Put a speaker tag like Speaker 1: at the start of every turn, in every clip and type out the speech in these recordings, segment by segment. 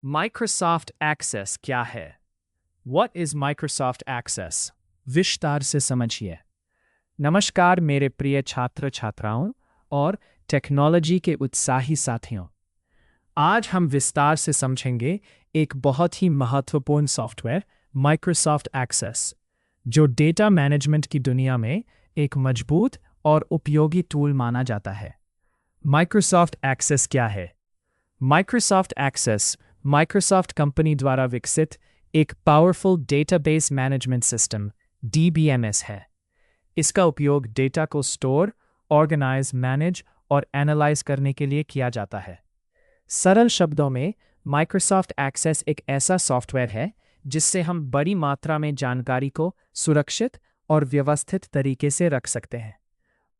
Speaker 1: Microsoft access क्या है? What is Microsoft Access? विस्तार से समझिए। नमस्कार मेरे प्रिय छात्र छात्राओं और टेक्नोलॉजी के उत्साही साथियों। आज हम विस्तार से समझेंगे एक बहुत ही महत्वपूर्ण सॉफ्टवेयर माइक्रोसॉफ्ट एक्सेस, जो डेटा मैनेजमेंट की दुनिया में एक मजबूत और उपयोगी टूल माना जाता है। माइक्रोसॉफ्ट एक्सेस क्या है? माइक्रोसॉफ्ट एक्सेस माइक्रोसॉफ्ट कंपनी द्वारा विकसित एक powerful database management system DBMS है। इसका उपयोग डेटा को स्टोर, ऑर्गेनाइज, मैनेज और एनालाइज करने के लिए किया जाता है। सरल शब्दों में, माइक्रोसॉफ्ट एक्सेस एक ऐसा सॉफ्टवेयर है जिससे हम बड़ी मात्रा में जानकारी को सुरक्षित और व्यवस्थित तरीके से रख सकते हैं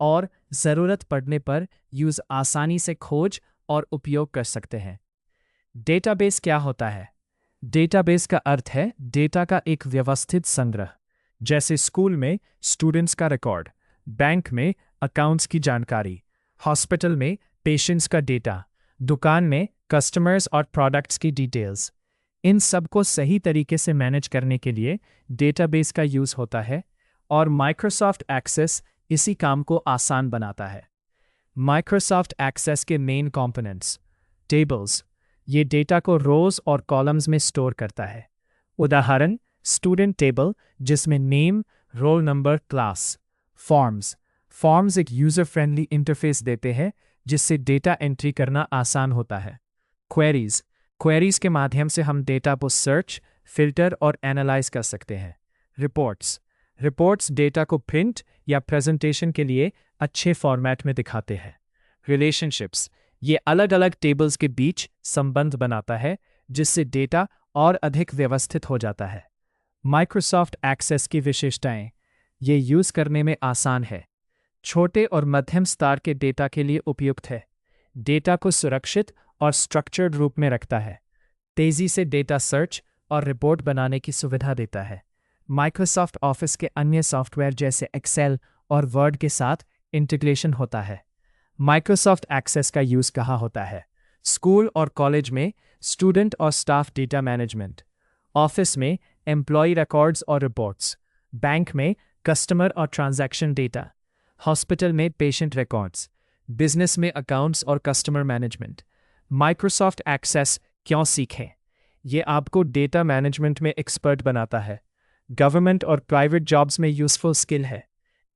Speaker 1: और ज़रूरत पड़ने पर यूज़ आसानी से खोज और उपयोग कर सकते हैं। डेटाबेस क्या होता है? डेटाबेस का अर्थ है डेटा का एक व्यवस्थित संग्रह, जैसे स्कूल में स्टूडेंट्स का रिकॉर्ड, बैंक में अकाउंट्स की जानकारी, हॉस्पिटल में पेशेंट्स का डेटा, दुकान में कस्टमर्स और प्रोडक्ट्स की डिटेल्स। इन सब को सही तरीके से मैनेज करने के लिए डेटाबेस का यूज़ होता है और माइक्रोसॉफ्ट एक्सेस इसी काम को आसान बनाता है। माइक्रोसॉफ्ट एक्सेस के मेन कंपोनेंट्स। टेबल्स, ये डेटा को रोज और कॉलम्स में स्टोर करता है। उदाहरण, स्टूडेंट टेबल जिसमें name, roll number, class. Forms एक यूज़र फ्रेंडली इंटरफेस देते हैं जिससे डेटा एंट्री करना आसान होता है। क्वेरीज के माध्यम से हम डेटा को सर्च, फिल्टर और एनालाइज कर सकते हैं। रिपोर्ट्स डेटा को प्रिंट या प्रेजेंटेशन के लिए अच्छे फॉर्मेट में दिखाते हैं। रिलेशनशिप्स, ये अलग अलग टेबल्स के बीच संबंध बनाता है जिससे डेटा और अधिक व्यवस्थित हो जाता है। माइक्रोसॉफ्ट एक्सेस की विशेषताएं। ये यूज़ करने में आसान है, छोटे और मध्यम स्तर के डेटा के लिए उपयुक्त है, डेटा को सुरक्षित और स्ट्रक्चर्ड रूप में रखता है, तेज़ी से डेटा सर्च और रिपोर्ट बनाने की सुविधा देता है। माइक्रोसॉफ्ट ऑफिस के अन्य सॉफ्टवेयर जैसे एक्सेल और वर्ड के साथ इंटीग्रेशन होता है। माइक्रोसॉफ्ट एक्सेस का यूज़ कहाँ होता है? स्कूल और कॉलेज में स्टूडेंट और स्टाफ डेटा मैनेजमेंट, ऑफिस में एम्प्लॉय रिकॉर्ड्स और रिपोर्ट्स, बैंक में कस्टमर और ट्रांजैक्शन डेटा, हॉस्पिटल में पेशेंट रिकॉर्ड्स, बिजनेस में अकाउंट्स और कस्टमर मैनेजमेंट। माइक्रोसॉफ्ट एक्सेस क्यों सीखें? ये आपको डेटा मैनेजमेंट में एक्सपर्ट बनाता है, गवर्नमेंट और प्राइवेट जॉब्स में यूजफुल स्किल है,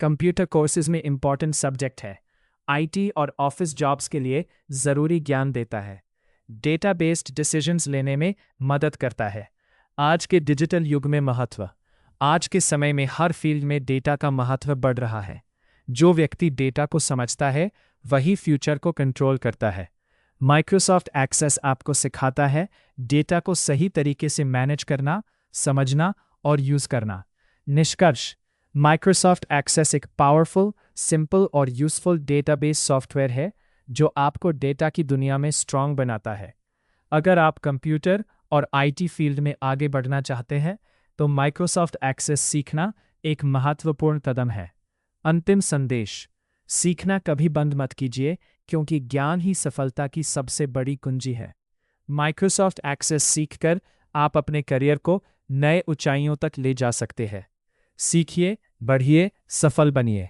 Speaker 1: कंप्यूटर कोर्सेज में इंपॉर्टेंट सब्जेक्ट है, IT और ऑफिस जॉब्स के लिए ज़रूरी ज्ञान देता है, डेटा बेस्ड डिसीजंस लेने में मदद करता है। आज के डिजिटल युग में महत्व। आज के समय में हर फील्ड में डेटा का महत्व बढ़ रहा है। जो व्यक्ति डेटा को समझता है वही फ्यूचर को कंट्रोल करता है। माइक्रोसॉफ्ट एक्सेस आपको सिखाता है डेटा को सही तरीके से मैनेज करना, समझना और यूज़ करना। निष्कर्ष, माइक्रोसॉफ्ट एक्सेस एक पावरफुल, सिंपल और यूजफुल डेटाबेस सॉफ्टवेयर है जो आपको डेटा की दुनिया में स्ट्रांग बनाता है। अगर आप कंप्यूटर और IT फील्ड में आगे बढ़ना चाहते हैं तो माइक्रोसॉफ्ट एक्सेस सीखना एक महत्वपूर्ण कदम है। अंतिम संदेश, सीखना कभी बंद मत कीजिए क्योंकि ज्ञान ही सफलता की सबसे बड़ी कुंजी है। माइक्रोसॉफ्ट एक्सेस सीखकर आप अपने करियर को नए ऊंचाइयों तक ले जा सकते हैं। सीखिए, बढ़िए, सफल बनिए।